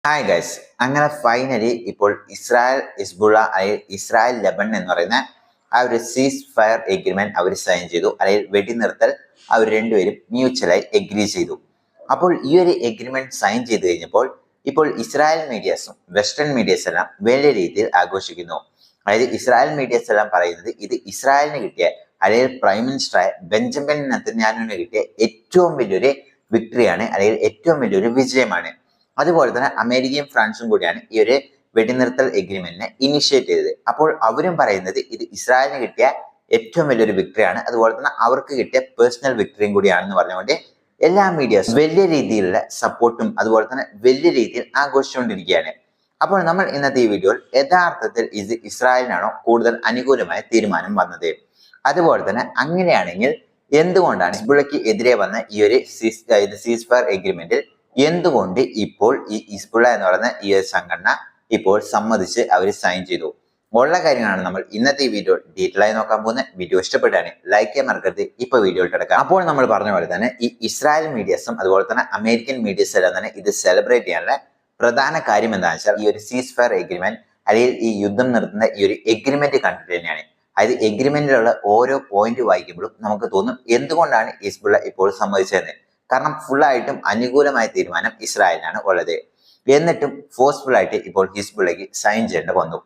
Hi guys, അങ്ങനെ finally ഇപ്പോൾ Israel Hezbollah അല്ലെങ്കിൽ ഇസ്രായേൽ ലെബനൻ എന്ന് പറയുന്ന ആ ഒരു സീസ് ഫയർ എഗ്രിമെന്റ് അവർ സൈൻ ചെയ്തു, അല്ലെങ്കിൽ വെടിനിർത്തൽ അവർ രണ്ടുപേരും മ്യൂച്വലായി എഗ്രി ചെയ്തു. അപ്പോൾ ഈ ഒരു എഗ്രിമെന്റ് സൈൻ ചെയ്ത് കഴിഞ്ഞപ്പോൾ ഇപ്പോൾ ഇസ്രായേൽ മീഡിയസും വെസ്റ്റേൺ മീഡിയസ് എല്ലാം വലിയ രീതിയിൽ ആഘോഷിക്കുന്നു. അതായത് ഇസ്രായേൽ മീഡിയസ് എല്ലാം പറയുന്നത് ഇത് ഇസ്രായേലിന് കിട്ടിയ അല്ലെങ്കിൽ പ്രൈം മിനിസ്റ്ററായ ബെഞ്ചമിൻ നെതന്യാഹുവിന് കിട്ടിയ ഏറ്റവും വലിയൊരു വിക്ടറിയാണ്, അല്ലെങ്കിൽ ഏറ്റവും വലിയൊരു വിജയമാണ്. അതുപോലെ തന്നെ അമേരിക്കയും ഫ്രാൻസും കൂടിയാണ് ഈ ഒരു വെടിനിർത്തൽ എഗ്രിമെന്റിനെ ഇനിഷ്യേറ്റ് ചെയ്തത്. അപ്പോൾ അവരും പറയുന്നത് ഇത് ഇസ്രായേലിന് കിട്ടിയ ഏറ്റവും വലിയൊരു വിക്ടറിയാണ്, അതുപോലെ തന്നെ അവർക്ക് കിട്ടിയ പേഴ്സണൽ വിക്ടറിയും കൂടിയാണെന്ന് പറഞ്ഞുകൊണ്ട് എല്ലാ മീഡിയസും വലിയ രീതിയിലുള്ള സപ്പോർട്ടും അതുപോലെ തന്നെ വലിയ രീതിയിൽ ആഘോഷിച്ചുകൊണ്ടിരിക്കുകയാണ്. അപ്പോൾ നമ്മൾ ഇന്നത്തെ ഈ വീഡിയോയിൽ യഥാർത്ഥത്തിൽ ഇത് ഇസ്രായേലിനാണോ കൂടുതൽ അനുകൂലമായ തീരുമാനം വന്നത്, അതുപോലെ തന്നെ അങ്ങനെയാണെങ്കിൽ എന്തുകൊണ്ടാണ് ഹിസ്ബുള്ളയ്ക്ക് എതിരെ വന്ന ഈ ഒരു സീസ് ഫയർ എഗ്രിമെന്റിൽ എന്തുകൊണ്ട് ഇപ്പോൾ ഈ ഹിസ്ബുള്ള എന്ന് പറയുന്ന ഈ ഒരു സംഘടന ഇപ്പോൾ സമ്മതിച്ച് അവർ സൈൻ ചെയ്തു ഉള്ള കാര്യങ്ങളാണ് നമ്മൾ ഇന്നത്തെ ഈ വീഡിയോ ഡീറ്റെയിൽ ആയി നോക്കാൻ പോകുന്നത്. വീഡിയോ ഇഷ്ടപ്പെട്ടാണ് ലൈക്ക് ചെയ്യാൻ മറക്കരുത്. ഇപ്പൊ വീഡിയോ എടുക്കാം. അപ്പോൾ നമ്മൾ പറഞ്ഞ പോലെ തന്നെ ഈ ഇസ്രായേൽ മീഡിയസും അതുപോലെ തന്നെ അമേരിക്കൻ മീഡിയസ് എല്ലാം തന്നെ ഇത് സെലിബ്രേറ്റ് ചെയ്യാനുള്ള പ്രധാന കാര്യം എന്താണെന്ന് വെച്ചാൽ ഈ ഒരു സീസ് ഫയർ എഗ്രിമെന്റ് അല്ലെങ്കിൽ ഈ യുദ്ധം നിർത്തുന്ന ഈ ഒരു എഗ്രിമെന്റ് കണ്ടിട്ട് തന്നെയാണ്. അതായത് എഗ്രിമെന്റിലുള്ള ഓരോ പോയിന്റ് വായിക്കുമ്പോഴും നമുക്ക് തോന്നും എന്തുകൊണ്ടാണ് ഹിസ്ബുള്ള ഇപ്പോൾ സമ്മതിച്ചതെന്ന്. കാരണം ഫുള്ളായിട്ടും അനുകൂലമായ തീരുമാനം ഇസ്രായേലിനാണ് ഉള്ളത്. എന്നിട്ടും ഫോഴ്സ്ഫുൾ ആയിട്ട് ഇപ്പോൾ ഹിസ്ബുള്ളയ്ക്ക് സൈൻ ചെയ്യേണ്ടി വന്നു.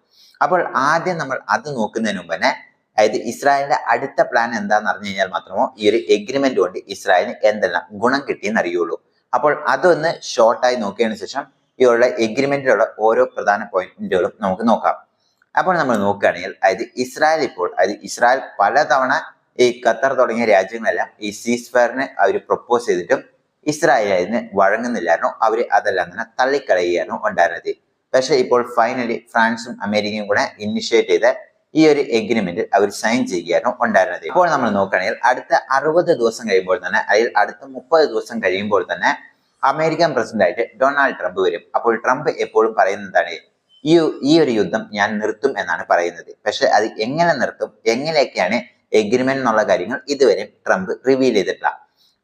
അപ്പോൾ ആദ്യം നമ്മൾ അത് നോക്കുന്നതിന് മുമ്പ് തന്നെ അതായത് ഇസ്രായേലിന്റെ അടുത്ത പ്ലാൻ എന്താണെന്ന് അറിഞ്ഞു കഴിഞ്ഞാൽ മാത്രമോ ഈ ഒരു എഗ്രിമെന്റ് കൊണ്ട് ഇസ്രായേലിന് എന്തെല്ലാം ഗുണം കിട്ടിയെന്ന് അറിയുള്ളൂ. അപ്പോൾ അതൊന്ന് ഷോർട്ടായി നോക്കിയതിനു ശേഷം ഈ ഉള്ള എഗ്രിമെന്റിലുള്ള ഓരോ പ്രധാന പോയിന്റുകളും നമുക്ക് നോക്കാം. അപ്പോൾ നമ്മൾ നോക്കുകയാണെങ്കിൽ അതായത് ഇസ്രായേൽ പലതവണ ഈ ഖത്തർ തുടങ്ങിയ രാജ്യങ്ങളെല്ലാം ഈ സീസ് ഫയറിന് അവർ പ്രൊപ്പോസ് ചെയ്തിട്ടും ഇസ്രായേൽ അതിന് വഴങ്ങുന്നില്ലായിരുന്നു. അവർ അതെല്ലാം തന്നെ തള്ളിക്കളയുകയായിരുന്നു ഉണ്ടായിരുന്നത്. പക്ഷെ ഇപ്പോൾ ഫൈനലി ഫ്രാൻസും അമേരിക്കയും കൂടെ ഇനിഷ്യേറ്റ് ചെയ്ത ഈ ഒരു എഗ്രിമെന്റ് അവർ സൈൻ ചെയ്യുകയായിരുന്നു ഉണ്ടായിരുന്നത്. ഇപ്പോൾ നമ്മൾ നോക്കുകയാണെങ്കിൽ അടുത്ത 60 ദിവസം കഴിയുമ്പോൾ തന്നെ, അല്ലെങ്കിൽ അടുത്ത 30 ദിവസം കഴിയുമ്പോൾ തന്നെ അമേരിക്കൻ പ്രസിഡന്റ് ആയിട്ട് ഡൊണാൾഡ് ട്രംപ് വരും. അപ്പോൾ ട്രംപ് എപ്പോഴും പറയുന്നതാണ് ഈ ഒരു യുദ്ധം ഞാൻ നിർത്തും എന്നാണ് പറയുന്നത്. പക്ഷെ അത് എങ്ങനെ നിർത്തും, എങ്ങനെയൊക്കെയാണ് എഗ്രിമെന്റ് എന്നുള്ള കാര്യങ്ങൾ ഇതുവരെ ട്രംപ് റിവീൽ ചെയ്തിട്ടില്ല.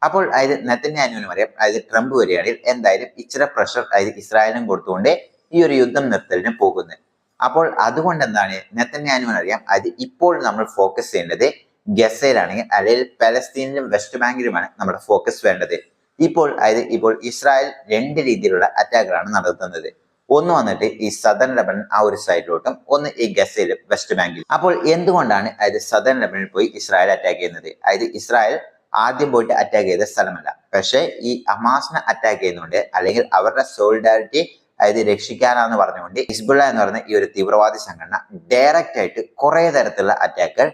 അപ്പോൾ അതായത് നെതന്യാഹുവിന് പറയാം, അതായത് ട്രംപ് വരികയാണെങ്കിൽ എന്തായാലും ഇച്ചിരി പ്രഷർ അതായത് ഇസ്രായേലിനും കൊടുത്തുകൊണ്ട് ഈ ഒരു യുദ്ധം നിർത്തലിന് പോകുന്നത്. അപ്പോൾ അതുകൊണ്ട് എന്താണ് നെതന്യാഹുവിന് അറിയാം, അത് ഇപ്പോൾ നമ്മൾ ഫോക്കസ് ചെയ്യേണ്ടത് ഗസയിലാണെങ്കിൽ അല്ലെങ്കിൽ പലസ്തീനിലും വെസ്റ്റ് ബാങ്കിലുമാണ് നമ്മുടെ ഫോക്കസ് വേണ്ടത്. ഇപ്പോൾ ഇസ്രായേൽ രണ്ട് രീതിയിലുള്ള അറ്റാക്കുകളാണ് നടത്തുന്നത്. ഒന്ന് വന്നിട്ട് ഈ സദൺ ലെബനൻ ആ ഒരു സൈഡിലോട്ടും, ഒന്ന് ഈ ഗസയിലും വെസ്റ്റ് ബാങ്കിലും. അപ്പോൾ എന്തുകൊണ്ടാണ് അതായത് സദൺ ലെബനിൽ പോയി ഇസ്രായേൽ അറ്റാക്ക് ചെയ്യുന്നത്? അതായത് ഇസ്രായേൽ ആദ്യം പോയിട്ട് അറ്റാക്ക് ചെയ്ത സ്ഥലമല്ല, പക്ഷെ ഈ ഹമാസിനെ അറ്റാക്ക് ചെയ്യുന്നുണ്ട്, അല്ലെങ്കിൽ അവരുടെ സോളിഡാരിറ്റി അതായത് രക്ഷിക്കാനാന്ന് പറഞ്ഞുകൊണ്ട് ഹിസ്ബുള്ള എന്ന് പറയുന്ന ഈ ഒരു തീവ്രവാദി സംഘടന ഡയറക്റ്റ് ആയിട്ട് കുറെ തരത്തിലുള്ള അറ്റാക്കുകൾ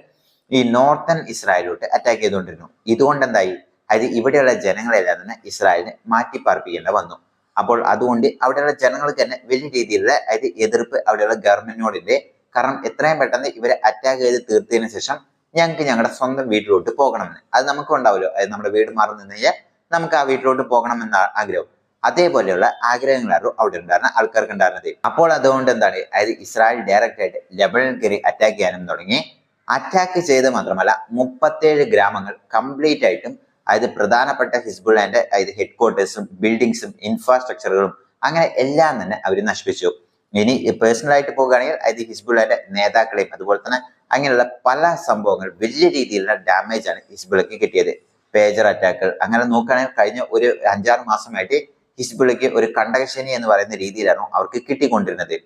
ഈ നോർത്തേൺ ഇസ്രായേലിലോട്ട് അറ്റാക്ക് ചെയ്തുകൊണ്ടിരുന്നു. ഇതുകൊണ്ട് എന്തായി, അതായത് ഇവിടെയുള്ള ജനങ്ങളെല്ലാം തന്നെ ഇസ്രായേലിനെ മാറ്റിപ്പാർപ്പിക്കേണ്ട വന്നു. അപ്പോൾ അതുകൊണ്ട് അവിടെയുള്ള ജനങ്ങൾക്ക് തന്നെ വലിയ രീതിയിലുള്ള അതായത് എതിർപ്പ് അവിടെയുള്ള ഗവൺമെന്റിനോടില്ലേ. കാരണം എത്രയും പെട്ടെന്ന് ഇവരെ അറ്റാക്ക് ചെയ്ത് തീർത്തതിന് ശേഷം ഞങ്ങൾക്ക് ഞങ്ങളുടെ സ്വന്തം വീട്ടിലോട്ട് പോകണമെന്ന്, അത് നമുക്ക് ഉണ്ടാവുമല്ലോ. അതായത് നമ്മുടെ വീട് മാറി നിന്ന് കഴിഞ്ഞാൽ നമുക്ക് ആ വീട്ടിലോട്ട് പോകണമെന്ന ആഗ്രഹം, അതേപോലെയുള്ള ആഗ്രഹങ്ങളായിരുന്നു അവിടെ ഉണ്ടായിരുന്ന ആൾക്കാർക്ക് ഉണ്ടായിരുന്നത്. അപ്പോൾ അതുകൊണ്ട് എന്താണ്, അതായത് ഇസ്രായേൽ ഡയറക്റ്റ് ആയിട്ട് ലെബനൻ കയറി അറ്റാക്ക് ചെയ്യാനും തുടങ്ങി. അറ്റാക്ക് ചെയ്ത് മാത്രമല്ല 37 ഗ്രാമങ്ങൾ കംപ്ലീറ്റ് ആയിട്ടും അതായത് പ്രധാനപ്പെട്ട ഹിസ്ബുള്ളന്റെ അതായത് ഹെഡ് ക്വാർട്ടേഴ്സും ബിൽഡിങ്സും ഇൻഫ്രാസ്ട്രക്ചറുകളും അങ്ങനെ എല്ലാം തന്നെ അവർ നശിപ്പിച്ചു. ഇനി പേഴ്സണൽ ആയിട്ട് പോകുകയാണെങ്കിൽ അതായത് ഹിസ്ബുള്ളന്റെ നേതാക്കളെയും അതുപോലെ തന്നെ അങ്ങനെയുള്ള പല സംഭവങ്ങൾ വലിയ രീതിയിലുള്ള ഡാമേജ് ആണ് ഹിസ്ബുള്ളക്ക് കിട്ടിയത്. പേജർ അറ്റാക്കുകൾ അങ്ങനെ നോക്കുകയാണെങ്കിൽ കഴിഞ്ഞ ഒരു 5-6 മാസമായിട്ട് ഹിസ്ബുള്ളക്ക് ഒരു കണ്ടകശനി എന്ന് പറയുന്ന രീതിയിലാണ് അവർക്ക് കിട്ടിക്കൊണ്ടിരുന്നത്.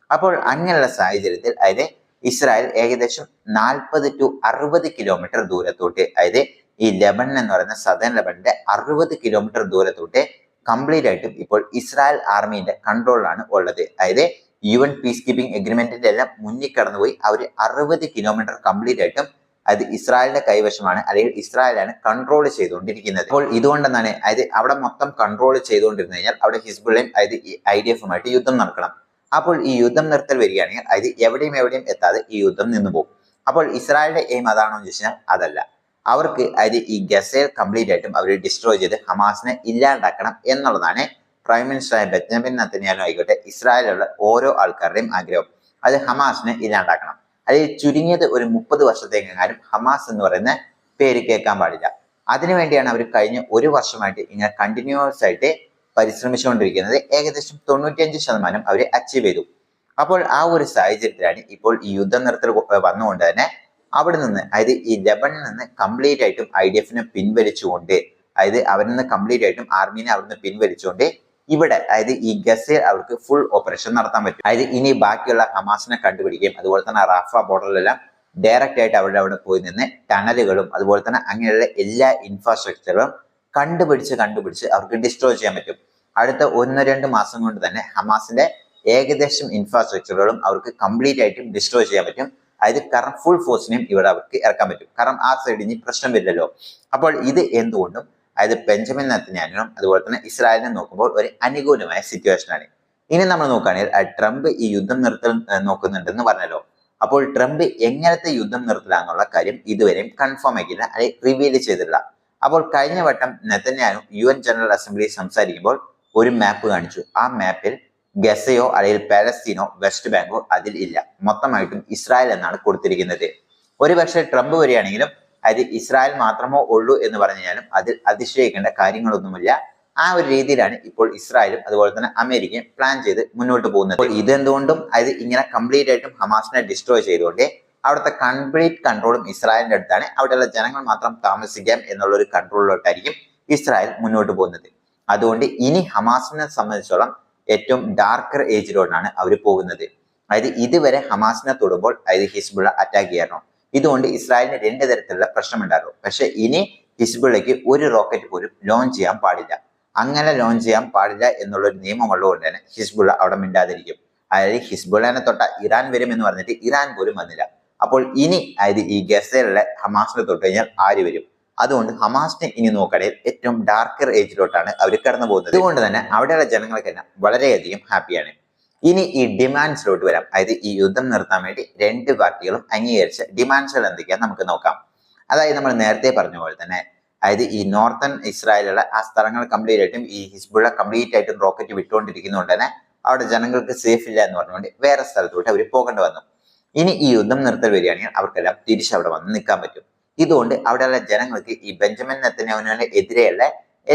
അപ്പോൾ അങ്ങനെയുള്ള സാഹചര്യത്തിൽ അതായത് ഇസ്രായേൽ ഏകദേശം 40 to 60 കിലോമീറ്റർ ദൂരത്തോട്ട്, അതായത് ഈ ലെബനൻ എന്ന് പറയുന്ന സദേൺ ലെബനന്റെ 60 കിലോമീറ്റർ ദൂരത്തോട്ട് കംപ്ലീറ്റ് ആയിട്ടും ഇപ്പോൾ ഇസ്രായേൽ ആർമിന്റെ കൺട്രോളിലാണ് ഉള്ളത്. അതായത് UN പീസ് കീപ്പിംഗ് എഗ്രിമെന്റിന്റെ എല്ലാം മുന്നിൽ കടന്നുപോയി അവർ 60 കിലോമീറ്റർ കംപ്ലീറ്റ് ആയിട്ടും അത് ഇസ്രായേലിന്റെ കൈവശമാണ്, അല്ലെങ്കിൽ ഇസ്രായേലാണ് കൺട്രോൾ ചെയ്തുകൊണ്ടിരിക്കുന്നത്. അപ്പോൾ ഇതുകൊണ്ടെന്നാണ് അതായത് അവിടെ മൊത്തം കൺട്രോൾ ചെയ്തുകൊണ്ടിരുന്നു കഴിഞ്ഞാൽ അവിടെ ഹിസ്ബുള്ളയും അതായത് IDF-ഉമായിട്ട് യുദ്ധം നടക്കണം. അപ്പോൾ ഈ യുദ്ധം നിർത്തൽ വരികയാണെങ്കിൽ അതായത് എവിടെയും എത്താതെ ഈ യുദ്ധം നിന്നു പോകും. അപ്പോൾ ഇസ്രായേലിന്റെ എയിം അതാണോ എന്ന് ചോദിച്ചാൽ അതല്ല. അവർക്ക് അതായത് ഈ ഗസയിൽ കംപ്ലീറ്റ് ആയിട്ടും അവർ ഡിസ്ട്രോയ് ചെയ്ത് ഹമാസിനെ ഇല്ലാണ്ടാക്കണം എന്നുള്ളതാണ് പ്രൈം മിനിസ്റ്ററായ ബെഞ്ചമിൻ നെതന്യാഹു ആയിക്കോട്ടെ ഇസ്രായേലിലുള്ള ഓരോ ആൾക്കാരുടെയും ആഗ്രഹം. അത് ഹമാസിനെ ഇല്ലാണ്ടാക്കണം. അതിൽ ചുരുങ്ങിയത് ഒരു 30 വർഷത്തേക്കെങ്ങാനും ഹമാസ് എന്ന് പറയുന്ന പേര് കേൾക്കാൻ പാടില്ല. അതിനുവേണ്ടിയാണ് അവർ കഴിഞ്ഞ ഒരു വർഷമായിട്ട് ഇങ്ങനെ കണ്ടിന്യൂസ് ആയിട്ട് പരിശ്രമിച്ചുകൊണ്ടിരിക്കുന്നത് ഏകദേശം 95% അവർ അച്ചീവ് ചെയ്തു. അപ്പോൾ ആ ഒരു സാഹചര്യത്തിലാണ് ഇപ്പോൾ ഈ യുദ്ധം നിർത്തൽ വന്നുകൊണ്ട് തന്നെ അവിടെ നിന്ന് അതായത് ഈ ലെബനിൽ നിന്ന് കംപ്ലീറ്റ് ആയിട്ടും IDF-നെ പിൻവലിച്ചുകൊണ്ട് അതായത് അവരിൽ നിന്ന് കംപ്ലീറ്റ് ആയിട്ടും ആർമീനെ അവിടുന്ന് പിൻവലിച്ചുകൊണ്ട് ഇവിടെ അതായത് ഈ ഗസയിൽ അവർക്ക് ഫുൾ ഓപ്പറേഷൻ നടത്താൻ പറ്റും. അതായത് ഇനി ബാക്കിയുള്ള ഹമാസിനെ കണ്ടുപിടിക്കുകയും അതുപോലെ തന്നെ റാഫ ബോർഡറിലെല്ലാം ഡയറക്റ്റ് ആയിട്ട് അവിടെ പോയി നിന്ന് ടണലുകളും അതുപോലെ തന്നെ അങ്ങനെയുള്ള എല്ലാ ഇൻഫ്രാസ്ട്രക്ചറും കണ്ടുപിടിച്ച് അവർക്ക് ഡിസ്ട്രോയ് ചെയ്യാൻ പറ്റും. അടുത്ത 1-2 മാസം കൊണ്ട് തന്നെ ഹമാസിന്റെ ഏകദേശം ഇൻഫ്രാസ്ട്രക്ചറുകളും അവർക്ക് കംപ്ലീറ്റ് ആയിട്ടും ഡിസ്ട്രോയ് ചെയ്യാൻ പറ്റും. അതായത് കാരണം ഫുൾ ഫോഴ്സിനെയും ഇവിടെ അവർക്ക് ഇറക്കാൻ പറ്റും. കാരണം ആ സൈഡിൽ ഇനി പ്രശ്നം വരില്ലല്ലോ. അപ്പോൾ ഇത് എന്തുകൊണ്ടും അതായത് ബെഞ്ചമിൻ നെതന്യാഹുവിനും അതുപോലെ തന്നെ ഇസ്രായേലിനെ നോക്കുമ്പോൾ ഒരു അനുകൂലമായ സിറ്റുവേഷൻ ആണ്. ഇനി നമ്മൾ നോക്കുകയാണെങ്കിൽ ട്രംപ് ഈ യുദ്ധം നിർത്തൽ നോക്കുന്നുണ്ടെന്ന് പറഞ്ഞല്ലോ. അപ്പോൾ ട്രംപ് എങ്ങനത്തെ യുദ്ധം നിർത്തലാന്നുള്ള കാര്യം ഇതുവരെയും കൺഫേം ആക്കിയില്ല, അല്ലെങ്കിൽ റിവീൽ ചെയ്തിട്ടില്ല. അപ്പോൾ കഴിഞ്ഞ വട്ടം നെതന്യാഹു UN ജനറൽ അസംബ്ലിയിൽ സംസാരിക്കുമ്പോൾ ഒരു മാപ്പ് കാണിച്ചു. ആ മാപ്പിൽ ഗസയോ അല്ലെങ്കിൽ പാലസ്തീനോ വെസ്റ്റ് ബാങ്കോ അതിൽ ഇല്ല, മൊത്തമായിട്ടും ഇസ്രായേൽ എന്നാണ് കൊടുത്തിരിക്കുന്നത്. ഒരുപക്ഷെ ട്രംപ് വരികയാണെങ്കിലും അത് ഇസ്രായേൽ മാത്രമോ ഉള്ളൂ എന്ന് പറഞ്ഞാലും അതിൽ അതിശയിക്കേണ്ട കാര്യങ്ങളൊന്നുമില്ല. ആ ഒരു രീതിയിലാണ് ഇപ്പോൾ ഇസ്രായേലും അതുപോലെ തന്നെ അമേരിക്കയും പ്ലാൻ ചെയ്ത് മുന്നോട്ട് പോകുന്നത്. ഇതെന്തുകൊണ്ടും അത് ഇങ്ങനെ കംപ്ലീറ്റ് ആയിട്ടും ഹമാസിനെ ഡിസ്ട്രോയ് ചെയ്തുകൊണ്ട് അവിടുത്തെ കംപ്ലീറ്റ് കൺട്രോളും ഇസ്രായേലിന്റെ അടുത്താണ്. അവിടെയുള്ള ജനങ്ങൾ മാത്രം താമസിക്കാം എന്നുള്ള ഒരു കൺട്രോളിലോട്ടായിരിക്കും ഇസ്രായേൽ മുന്നോട്ട് പോകുന്നത്. അതുകൊണ്ട് ഇനി ഹമാസിനെ സംബന്ധിച്ചോളം ഏറ്റവും ഡാർക്കർ ഏജിലോട്ടാണ് അവർ പോകുന്നത്. അതായത് ഇതുവരെ ഹമാസിനെ തൊടുമ്പോൾ അതായത് ഹിസ്ബുള്ള അറ്റാക്ക് ചെയ്യാനോ ഇതുകൊണ്ട് ഇസ്രായേലിന് 2 തരത്തിലുള്ള പ്രശ്നമുണ്ടാകും. പക്ഷെ ഇനി ഹിസ്ബുള്ളയ്ക്ക് ഒരു റോക്കറ്റ് പോലും ലോഞ്ച് ചെയ്യാൻ പാടില്ല. അങ്ങനെ ലോഞ്ച് ചെയ്യാൻ പാടില്ല എന്നുള്ളൊരു നിയമമുള്ളതുകൊണ്ട് തന്നെ ഹിസ്ബുള്ള അവിടെ മിണ്ടാതിരിക്കും. അതായത് ഹിസ്ബുള്ളനെ തൊട്ട ഇറാൻ വരും എന്ന് പറഞ്ഞിട്ട് ഇറാൻ പോലും വന്നില്ല. അപ്പോൾ ഇനി അതായത് ഈ ഗസയിലുള്ള ഹമാസിനെ തൊട്ട് കഴിഞ്ഞാൽ ആര് വരും? അതുകൊണ്ട് ഹമാസിനെ ഇനി നോക്കണേ ഏറ്റവും ഡാർക്കർ ഏജിലോട്ടാണ് അവർ കടന്നു പോകുന്നത്. അതുകൊണ്ട് തന്നെ അവിടെയുള്ള ജനങ്ങൾക്കെല്ലാം വളരെയധികം ഹാപ്പിയാണ്. ഇനി ഈ ഡിമാൻഡ്സിലോട്ട് വരാം. അതായത് ഈ യുദ്ധം നിർത്താൻ വേണ്ടി 2 പാർട്ടികളും അംഗീകരിച്ച ഡിമാൻഡ്സുകൾ എന്തൊക്കെയാ നമുക്ക് നോക്കാം. അതായത് നമ്മൾ നേരത്തെ പറഞ്ഞ പോലെ തന്നെ അതായത് ഈ നോർത്തേൺ ഇസ്രായേലുള്ള ആ സ്ഥലങ്ങൾ കംപ്ലീറ്റ് ആയിട്ടും ഈ ഹിസ്ബുള്ള കംപ്ലീറ്റ് ആയിട്ടും റോക്കറ്റ് വിട്ടുകൊണ്ടിരിക്കുന്നതുകൊണ്ട് തന്നെ അവിടെ ജനങ്ങൾക്ക് സേഫ് ഇല്ല എന്ന് പറഞ്ഞുകൊണ്ട് വേറെ സ്ഥലത്തോട്ട് അവർ പോകേണ്ടി വന്നു. ഇനി ഈ യുദ്ധം നിർത്തൽ വരികയാണെങ്കിൽ അവർക്കെല്ലാം തിരിച്ചവിടെ വന്ന് നിൽക്കാൻ പറ്റും. ഇതുകൊണ്ട് അവിടെയുള്ള ജനങ്ങൾക്ക് ഈ ബെഞ്ചമിൻ നെതന്യാഹുവിന് എതിരെയുള്ള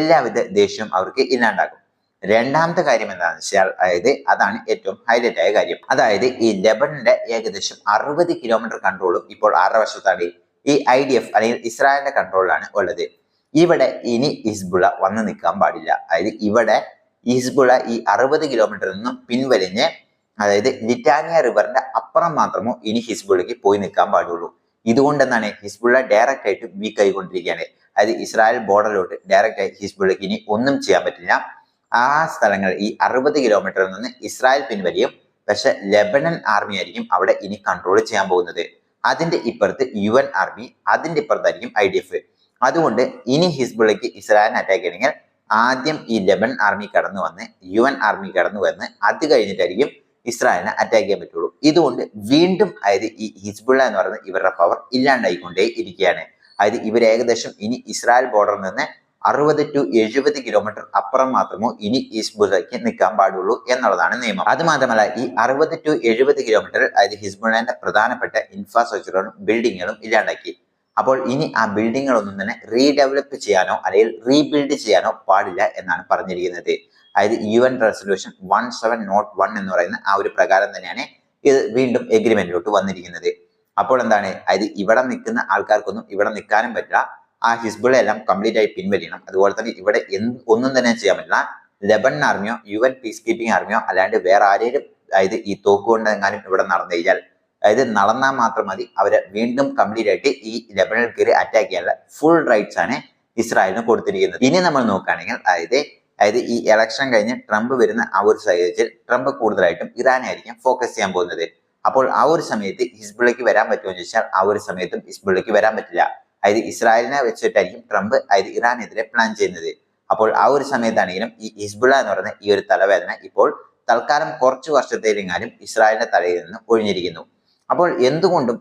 എല്ലാവിധ ദേഷ്യവും അവർക്ക് ഇല്ലാണ്ടാകും. രണ്ടാമത്തെ കാര്യം എന്താണെന്ന് വെച്ചാൽ അതായത് അതാണ് ഏറ്റവും ഹൈലൈറ്റ് ആയ കാര്യം. അതായത് ഈ ലെബനന്റെ ഏകദേശം 60 കിലോമീറ്റർ കൺട്രോളും ഇപ്പോൾ ആരുടെ വശത്താണ്? ഈ IDF അല്ലെങ്കിൽ ഇസ്രായേലിന്റെ കൺട്രോളിലാണ് ഉള്ളത്. ഇവിടെ ഇനി ഹിസ്ബുള്ള വന്ന് നിൽക്കാൻ പാടില്ല. അതായത് ഇവിടെ ഹിസ്ബുള്ള ഈ 60 കിലോമീറ്ററിൽ നിന്നും പിൻവലിഞ്ഞ് അതായത് ലിറ്റാനിയ റിവറിന്റെ അപ്പുറം മാത്രമോ ഇനി ഹിസ്ബുള്ളക്ക് പോയി നിൽക്കാൻ പാടുള്ളൂ. ഇതുകൊണ്ട് എന്താണ് ഹിസ്ബുള്ള ഡയറക്റ്റ് ആയിട്ട് വീക്ക് ആയിക്കൊണ്ടിരിക്കുകയാണ്. അതായത് ഇസ്രായേൽ ബോർഡറിലോട്ട് ഡയറക്റ്റ് ആയി ഹിസ്ബുള്ളക്ക് ഇനി ഒന്നും ചെയ്യാൻ പറ്റില്ല. ആ സ്ഥലങ്ങൾ ഈ 60 കിലോമീറ്ററിൽ നിന്ന് ഇസ്രായേൽ പിൻവലിയും. പക്ഷെ ലെബനൻ ആർമി ആയിരിക്കും അവിടെ ഇനി കൺട്രോൾ ചെയ്യാൻ പോകുന്നത്. അതിന്റെ ഇപ്പുറത്ത് UN ആർമി, അതിന്റെ ഇപ്പുറത്തായിരിക്കും IDF. അതുകൊണ്ട് ഇനി ഹിസ്ബുള്ളക്ക് ഇസ്രായേലിനെ അറ്റാക്ക് ചെയ്യണമെങ്കിൽ ആദ്യം ഈ ലെബനൻ ആർമി കടന്നു വന്ന് UN ആർമി കടന്നു വന്ന് അത് കഴിഞ്ഞിട്ടായിരിക്കും ഇസ്രായേലിനെ അറ്റാക്ക് ചെയ്യാൻ പറ്റുള്ളൂ. ഇതുകൊണ്ട് വീണ്ടും അതായത് ഈ ഹിസ്ബുള്ള എന്ന് പറയുന്നത് ഇവരുടെ പവർ ഇല്ലാണ്ടായിക്കൊണ്ടേ ഇരിക്കുകയാണ്. അതായത് ഇവർ ഏകദേശം ഇനി ഇസ്രായേൽ ബോർഡറിൽ നിന്ന് 60 to 70 കിലോമീറ്റർ അപ്പുറം മാത്രമോ ഇനി ഹിസ്ബുള്ളയ്ക്ക് നിൽക്കാൻ പാടുള്ളൂ എന്നുള്ളതാണ് നിയമം. അത് മാത്രമല്ല ഈ 60 to 70 കിലോമീറ്റർ അതായത് ഹിസ്ബുള്ളന്റെ പ്രധാനപ്പെട്ട ഇൻഫ്രാസ്ട്രക്ചറുകളും ബിൽഡിങ്ങുകളും ഇല്ലാണ്ടാക്കി. അപ്പോൾ ഇനി ആ ബിൽഡിങ്ങുകളൊന്നും തന്നെ റീഡെവലപ്പ് ചെയ്യാനോ അല്ലെങ്കിൽ റീബിൽഡ് ചെയ്യാനോ പാടില്ല എന്നാണ് പറഞ്ഞിരിക്കുന്നത്. അതായത് UN റെസൊല്യൂഷൻ 1701 എന്ന് പറയുന്ന ആ ഒരു പ്രകാരം തന്നെയാണ് ഇത് വീണ്ടും എഗ്രിമെന്റിലോട്ട് വന്നിരിക്കുന്നത്. അപ്പോൾ എന്താണ് അതായത് ഇവിടെ നിൽക്കുന്ന ആൾക്കാർക്കൊന്നും ഇവിടെ നിൽക്കാനും പറ്റില്ല. ആ ഹിസ്ബുള്ള എല്ലാം കംപ്ലീറ്റ് ആയി പിൻവലിയണം. അതുപോലെ തന്നെ ഇവിടെ ഒന്നും തന്നെ ചെയ്യാൻ പറ്റില്ല. ലെബനൻ ആർമിയോ UN പീസ് കീപ്പിംഗ് ആർമിയോ അല്ലാണ്ട് വേറെ ആരെയും അതായത് ഈ തോക്കുകൊണ്ട് എങ്ങാനും ഇവിടെ നടന്നു കഴിഞ്ഞാൽ അതായത് നടന്നാൽ മാത്രം മതി അവരെ വീണ്ടും കംപ്ലീറ്റ് ആയിട്ട് ഈ ലെബനിൽ കയറി അറ്റാക്ക് ചെയ്യാനുള്ള ഫുൾ റൈറ്റ്സ് ആണ് ഇസ്രായേലിന് കൊടുത്തിരിക്കുന്നത്. ഇനി നമ്മൾ നോക്കുകയാണെങ്കിൽ അതായത് ഈ ഇലക്ഷൻ കഴിഞ്ഞ് ട്രംപ് വരുന്ന ആ ഒരു സാഹചര്യത്തിൽ ട്രംപ് കൂടുതലായിട്ടും ഇറാനായിരിക്കും ഫോക്കസ് ചെയ്യാൻ പോകുന്നത്. അപ്പോൾ ആ ഒരു സമയത്ത് ഹിസ്ബുള്ളയ്ക്ക് വരാൻ പറ്റുമോ എന്ന് ചോദിച്ചാൽ ആ ഒരു സമയത്തും ഹിസ്ബുള്ളയ്ക്ക് വരാൻ പറ്റില്ല. അതായത് ഇസ്രായേലിനെ വെച്ചിട്ടായിരിക്കും ട്രംപ് അതായത് ഇറാനെതിരെ പ്ലാൻ ചെയ്യുന്നത്. അപ്പോൾ ആ ഒരു സമയത്താണെങ്കിലും ഈ ഹിസ്ബുള്ള എന്ന് പറയുന്ന ഈ ഒരു തലവേദന ഇപ്പോൾ തൽക്കാലം കുറച്ച് വർഷത്തേക്കെങ്ങാനും ഇസ്രായേലിന്റെ തലയിൽ നിന്ന് ഒഴിഞ്ഞിരിക്കുന്നു. അപ്പോൾ എന്തുകൊണ്ടും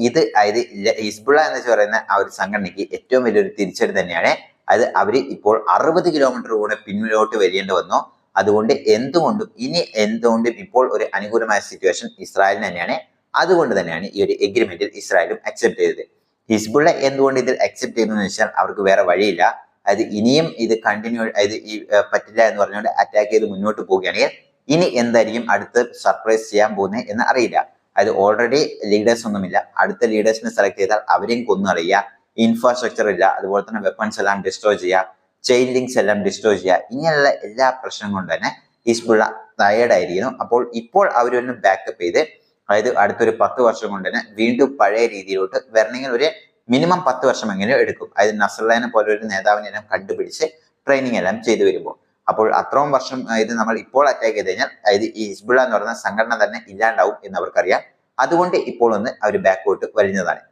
ഇത് അതായത് ഹിസ്ബുള്ള എന്ന് പറയുന്ന ആ ഒരു സംഘടനയ്ക്ക് ഏറ്റവും വലിയൊരു തിരിച്ചടി തന്നെയാണ്. അത് അവര് ഇപ്പോൾ 60 കിലോമീറ്റർ കൂടെ പിന്നിലോട്ട് വരേണ്ടി വന്നു. അതുകൊണ്ട് എന്തുകൊണ്ടും ഇപ്പോൾ ഒരു അനുകൂലമായ സിറ്റുവേഷൻ ഇസ്രായേലിന് തന്നെയാണ്. അതുകൊണ്ട് തന്നെയാണ് ഈ ഒരു എഗ്രിമെന്റിൽ ഇസ്രായേലും അക്സെപ്റ്റ് ചെയ്തത്. ഹിസ്ബുള്ള എന്തുകൊണ്ട് ഇതിൽ അക്സെപ്റ്റ് ചെയ്തു എന്ന് വെച്ചാൽ അവർക്ക് വേറെ വഴിയില്ല. അത് ഇനിയും ഇത് കണ്ടിന്യൂ ഇത് പറ്റില്ല എന്ന് പറഞ്ഞുകൊണ്ട് അറ്റാക്ക് ചെയ്ത് മുന്നോട്ട് പോവുകയാണെങ്കിൽ ഇനി എന്തായിരിക്കും അടുത്ത് സർപ്രൈസ് ചെയ്യാൻ പോകുന്നത് എന്ന് അറിയില്ല. അത് ഓൾറെഡി ലീഡേഴ്സ് ഒന്നുമില്ല, അടുത്ത ലീഡേഴ്സിനെ സെലക്ട് ചെയ്താൽ അവരെയും കൊന്നറിയുക, ഇൻഫ്രാസ്ട്രക്ചർ ഇല്ല, അതുപോലെ തന്നെ വെപ്പൺസ് എല്ലാം ഡിസ്ട്രോയ് ചെയ്യുക, ചെയിൻ ലിങ്ക്സ് എല്ലാം ഡിസ്ട്രോയ് ചെയ്യുക, ഇങ്ങനെയുള്ള എല്ലാ പ്രശ്നം കൊണ്ട് തന്നെ ഹിസ്ബുള്ള ടയേർഡായിരിക്കുന്നു. അപ്പോൾ ഇപ്പോൾ അവരൊന്ന് ബാക്കപ്പ് ചെയ്ത് അതായത് അടുത്തൊരു 10 വർഷം കൊണ്ട് തന്നെ വീണ്ടും പഴയ രീതിയിലോട്ട് വരണമെങ്കിൽ ഒരു മിനിമം 10 വർഷമെങ്കിലും എടുക്കും. അതായത് നസറുള്ളയെ പോലെ ഒരു നേതാവിനെ എല്ലാം കണ്ടുപിടിച്ച് ട്രെയിനിങ് എല്ലാം ചെയ്തു വരുമ്പോൾ. അപ്പോൾ അത്രയും വർഷം ഇത് നമ്മൾ ഇപ്പോൾ അറ്റാക്ക് ചെയ്ത് കഴിഞ്ഞാൽ അതായത് ഈ ഹിസ്ബുള്ള എന്ന് പറയുന്ന സംഘടന തന്നെ ഇല്ലാണ്ടാവും എന്ന് അവർക്കറിയാം. അതുകൊണ്ട് ഇപ്പോൾ ഒന്ന് അവർ ബാക്കോട്ട് വലിഞ്ഞതാണ്.